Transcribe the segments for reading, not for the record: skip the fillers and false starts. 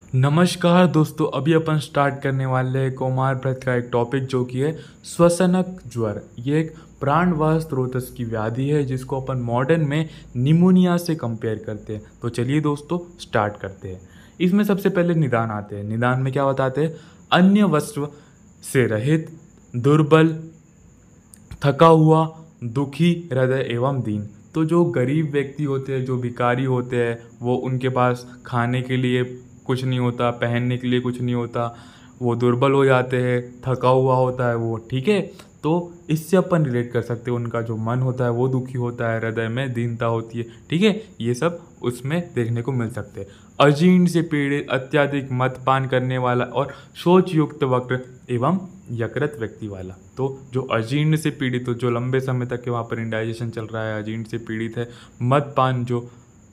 नमस्कार दोस्तों, अभी अपन स्टार्ट करने वाले हैं कौमार व्रत का एक टॉपिक जो कि है श्वसनक ज्वर। ये एक प्राणवायु स्रोतस की व्याधि है जिसको अपन मॉडर्न में निमोनिया से कंपेयर करते हैं। तो चलिए दोस्तों स्टार्ट करते हैं। इसमें सबसे पहले निदान आते हैं। निदान में क्या बताते हैं? अन्य वस्त्र से रहित, दुर्बल, थका हुआ, दुखी हृदय एवं दीन। तो जो गरीब व्यक्ति होते हैं, जो भिखारी होते हैं, वो उनके पास खाने के लिए कुछ नहीं होता, पहनने के लिए कुछ नहीं होता, वो दुर्बल हो जाते हैं, थका हुआ होता है वो, ठीक है। तो इससे अपन रिलेट कर सकते हैं। उनका जो मन होता है वो दुखी होता है, हृदय में दीनता होती है, ठीक है। ये सब उसमें देखने को मिल सकते हैं। अजीर्ण से पीड़ित, अत्यधिक मदपान करने वाला और शौच युक्त वक्र एवं यकृत व्यक्ति वाला। तो जो अजीर्ण से पीड़ित हो, जो लंबे समय तक के वहाँ पर इंडाइजेशन चल रहा है, अजीर्ण से पीड़ित है, मदपान जो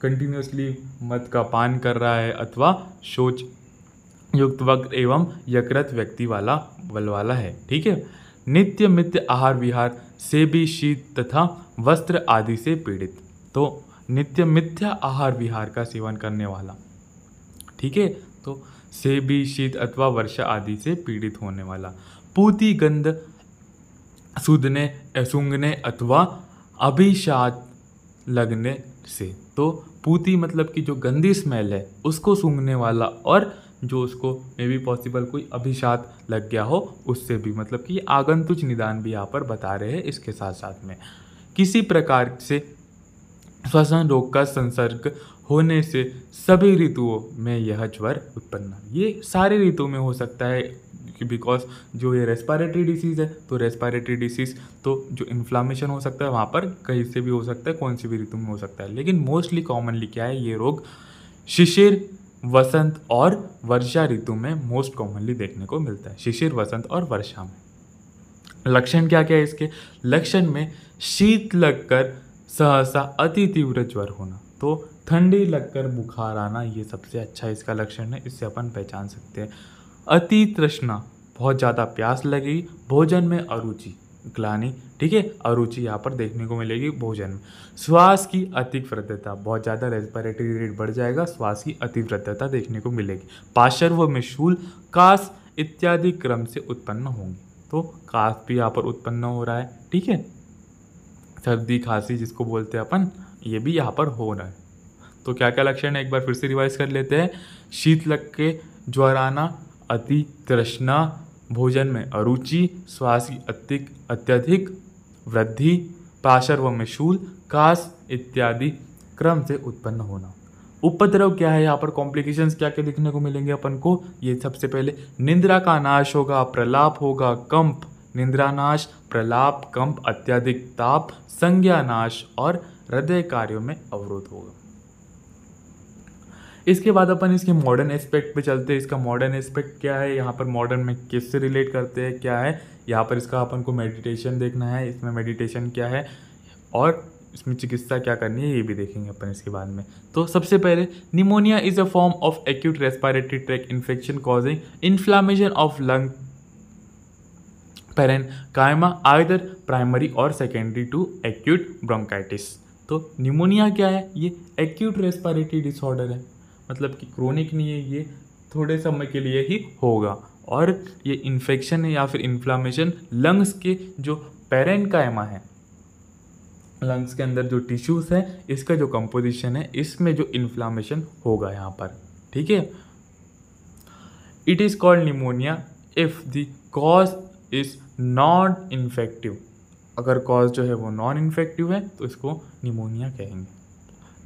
कंटिन्यूसली मद का पान कर रहा है, अथवा शौच युक्त वक्र एवं यकृत व्यक्ति वाला है, ठीक है। नित्य मित्य आहार विहार से भी शीत तथा वस्त्र आदि से पीड़ित। तो नित्य मिथ्या आहार विहार का सेवन करने वाला, ठीक है। तो से भी शीत अथवा वर्षा आदि से पीड़ित होने वाला। पूती गंध सूंघने सूंघने अथवा अभिशात लगने से। तो पूती मतलब कि जो गंदी स्मेल है उसको सूंघने वाला, और जो उसको मे बी पॉसिबल कोई अभिशात लग गया हो उससे भी, मतलब कि आगंतुक निदान भी यहाँ पर बता रहे हैं। इसके साथ साथ में किसी प्रकार से श्वसन रोग का संसर्ग होने से सभी ऋतुओं में यह ज्वर उत्पन्न। ये सारे ऋतुओं में हो सकता है, बिकॉज जो ये रेस्पिरेटरी डिसीज़ है, तो रेस्पिरेटरी डिसीज़ तो जो इन्फ्लामेशन हो सकता है वहाँ पर कहीं से भी हो सकता है, कौन सी भी ऋतु में हो सकता है। लेकिन मोस्टली कॉमनली क्या है, ये रोग शिशिर, वसंत और वर्षा ऋतु में मोस्ट कॉमनली देखने को मिलता है। शिशिर, वसंत और वर्षा में। लक्षण क्या क्या है इसके? लक्षण में शीत लगकर सहसा अति तीव्र ज्वर होना। तो ठंडी लगकर बुखार आना, ये सबसे अच्छा इसका लक्षण है, इससे अपन पहचान सकते हैं। अति तृष्णा, बहुत ज़्यादा प्यास लगेगी। भोजन में अरुचि, ग्लानि, ठीक है, अरुचि यहाँ पर देखने को मिलेगी भोजन में। श्वास की अतिव्रतता, बहुत ज़्यादा रेस्पिरेटरी रेट बढ़ जाएगा, श्वास की अतिव्रतता देखने को मिलेगी। पार्श्व में शूल, कास इत्यादि क्रम से उत्पन्न होंगे। तो कास भी यहाँ पर उत्पन्न हो रहा है, ठीक है। सर्दी खांसी जिसको बोलते हैं अपन, ये भी यहाँ पर हो रहा है। तो क्या क्या लक्षण है एक बार फिर से रिवाइज कर लेते हैं। शीत लग के ज्वर आना, अति तृष्णा, भोजन में अरुचि, श्वास की अत्यधिक वृद्धि, पार्श्व में शूल, कास इत्यादि क्रम से उत्पन्न होना। उपद्रव क्या है यहाँ पर? कॉम्प्लिकेशंस क्या क्या दिखने को मिलेंगे अपन को? ये सबसे पहले निद्रा का नाश होगा, प्रलाप होगा, कंप, निद्रानाश, प्रलाप, कंप, अत्यधिक ताप, संज्ञा नाश और हृदय कार्यों में अवरोध होगा। इसके बाद अपन इसके मॉडर्न एस्पेक्ट पे चलते हैं। इसका मॉडर्न एस्पेक्ट क्या है, यहाँ पर मॉडर्न में किससे रिलेट करते हैं, क्या है यहाँ पर? इसका अपन को मेडिटेशन देखना है, इसमें मेडिटेशन क्या है और इसमें चिकित्सा क्या करनी है, ये भी देखेंगे अपन इसके बाद में। तो सबसे पहले, pneumonia is a form of acute respiratory tract infection causing inflammation of lung parenchyma either primary और सेकेंडरी टू एक्यूट ब्रोंकाइटिस। तो निमोनिया क्या है? ये एक्यूट रेस्पिरेटरी डिसऑर्डर है, मतलब कि क्रोनिक नहीं है, ये थोड़े समय के लिए ही होगा। और ये इन्फेक्शन है या फिर इन्फ्लामेशन लंग्स के जो पैरेनकाइमा है, लंग्स के अंदर जो टिश्यूज है, इसका जो कंपोजिशन है, इसमें जो इन्फ्लामेशन होगा यहाँ पर, ठीक है। It is called pneumonia if the cause is non infective. अगर कॉज जो है वो नॉन इन्फेक्टिव है तो इसको निमोनिया कहेंगे,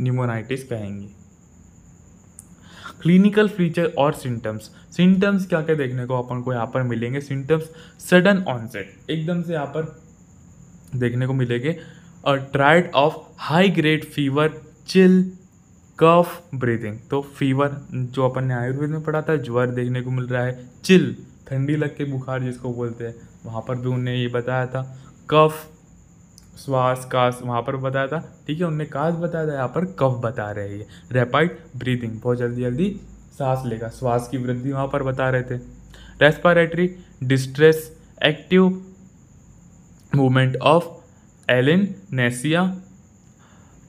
निमोनाइटिस कहेंगे। क्लिनिकल फीचर और सिम्टम्स। सिम्टम्स क्या क्या देखने को अपन को यहाँ पर मिलेंगे? सिम्टम्स सडन ऑनसेट, एकदम से यहाँ पर देखने को मिलेंगे। और triad of high grade fever, chill, cough, breathing. तो फीवर जो अपन ने आयुर्वेद में पढ़ा था, ज्वर देखने को मिल रहा है। चिल, ठंडी लग के बुखार जिसको बोलते हैं, वहाँ पर भी उन्हें ये बताया था। कफ, श्वास, कास वहाँ पर बताया था, ठीक है, उनने कास बताया था, यहाँ पर कफ बता रहे हैं। रैपिड ब्रीदिंग, बहुत जल्दी जल्दी सांस लेगा, श्वास की वृद्धि वहाँ पर बता रहे थे। Respiratory distress, active movement of alae nasi,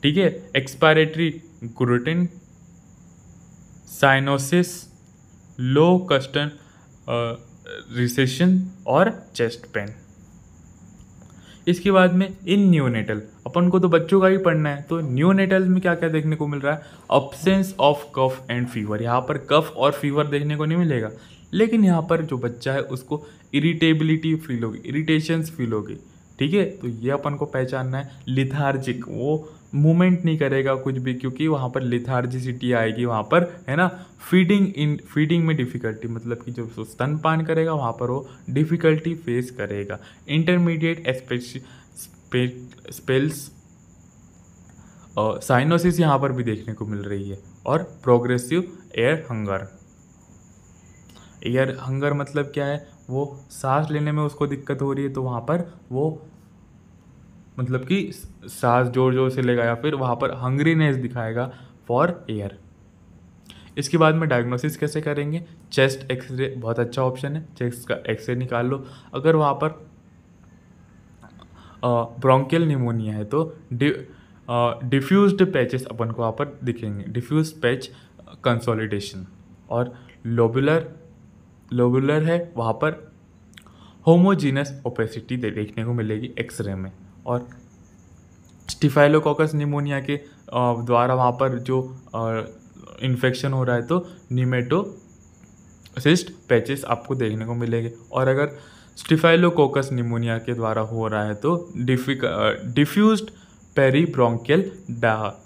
ठीक है, expiratory grunting, cyanosis, low costal recession और चेस्ट पेन। इसके बाद में इन न्यूनेटल, अपन को तो बच्चों का ही पढ़ना है, तो न्यूनेटल में क्या क्या देखने को मिल रहा है? Absence of cough and fever. यहाँ पर कफ और फीवर देखने को नहीं मिलेगा, लेकिन यहाँ पर जो बच्चा है उसको इरिटेबिलिटी फील होगी, इरिटेशंस फील होगी। ठीक है, तो ये अपन को पहचानना है। लिथार्जिक, वो मूवमेंट नहीं करेगा कुछ भी, क्योंकि वहाँ पर लिथार्जिसिटी आएगी वहाँ पर, है ना। फीडिंग में डिफिकल्टी, मतलब कि जब वो स्तनपान करेगा वहाँ पर वो डिफिकल्टी फेस करेगा। इंटरमीडिएट स्पेल्स साइनोसिस यहाँ पर भी देखने को मिल रही है। और प्रोग्रेसिव एयर हंगर मतलब क्या है? वो सांस लेने में उसको दिक्कत हो रही है, तो वहाँ पर वो मतलब कि सांस जोर जोर से लेगा, या फिर वहाँ पर हंग्रीनेस दिखाएगा फॉर एयर। इसके बाद में डायग्नोसिस कैसे करेंगे? चेस्ट एक्सरे बहुत अच्छा ऑप्शन है, चेस्ट का एक्सरे निकाल लो। अगर वहाँ पर ब्रोंकियल निमोनिया है तो डिफ्यूज्ड पैचेस अपन को वहाँ पर दिखेंगे, डिफ्यूज पैच कंसोलिडेशन। और लोबुलर है, वहाँ पर होमोजीनस ओपेसिटी देखने को मिलेगी एक्सरे में। और स्टिफाइलोकोकस निमोनिया के द्वारा वहाँ पर जो इन्फेक्शन हो रहा है तो निमेटोसिस्ट पैचेस आपको देखने को मिलेंगे। और अगर स्टिफाइलोकोकस निमोनिया के द्वारा हो रहा है तो diffused peribronchial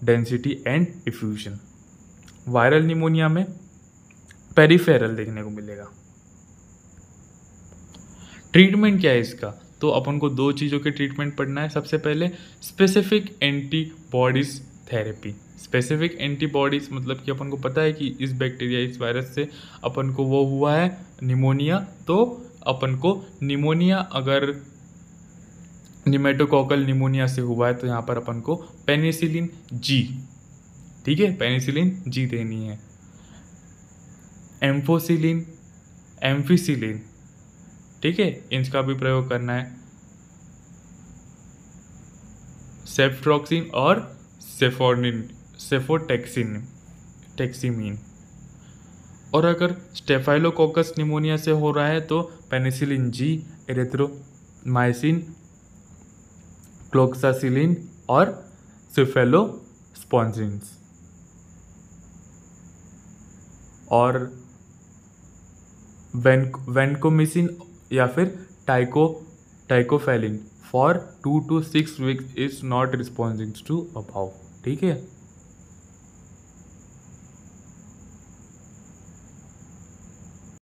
density and effusion. Viral pneumonia में पेरीफेरल देखने को मिलेगा। ट्रीटमेंट क्या है इसका? तो अपन को दो चीज़ों के ट्रीटमेंट पढ़ना है। सबसे पहले specific antibodies therapy. Specific antibodies मतलब कि अपन को पता है कि इस बैक्टीरिया, इस वायरस से अपन को वो हुआ है निमोनिया, तो अपन को निमोनिया अगर निमेटोकोकल निमोनिया से हुआ है तो यहाँ पर अपन को पेनिसिलिन जी, ठीक है, पेनिसिलिन जी देनी है। एम्फिसिलिन, ठीक है, इनका भी प्रयोग करना है। सेफ्ट्रोक्सिन और सेफोटेक्सिमीन। और अगर स्टेफाइलोकोकस निमोनिया से हो रहा है तो पेनिसिलिन जी, एरिथ्रोमाइसिन, क्लोक्सासिलिन और सेफेलोस्पॉन्जिन्स। और वेनकोमिसिन या फिर teicoplanin for 2 to 6 weeks is not responding to अबाउ। ठीक है।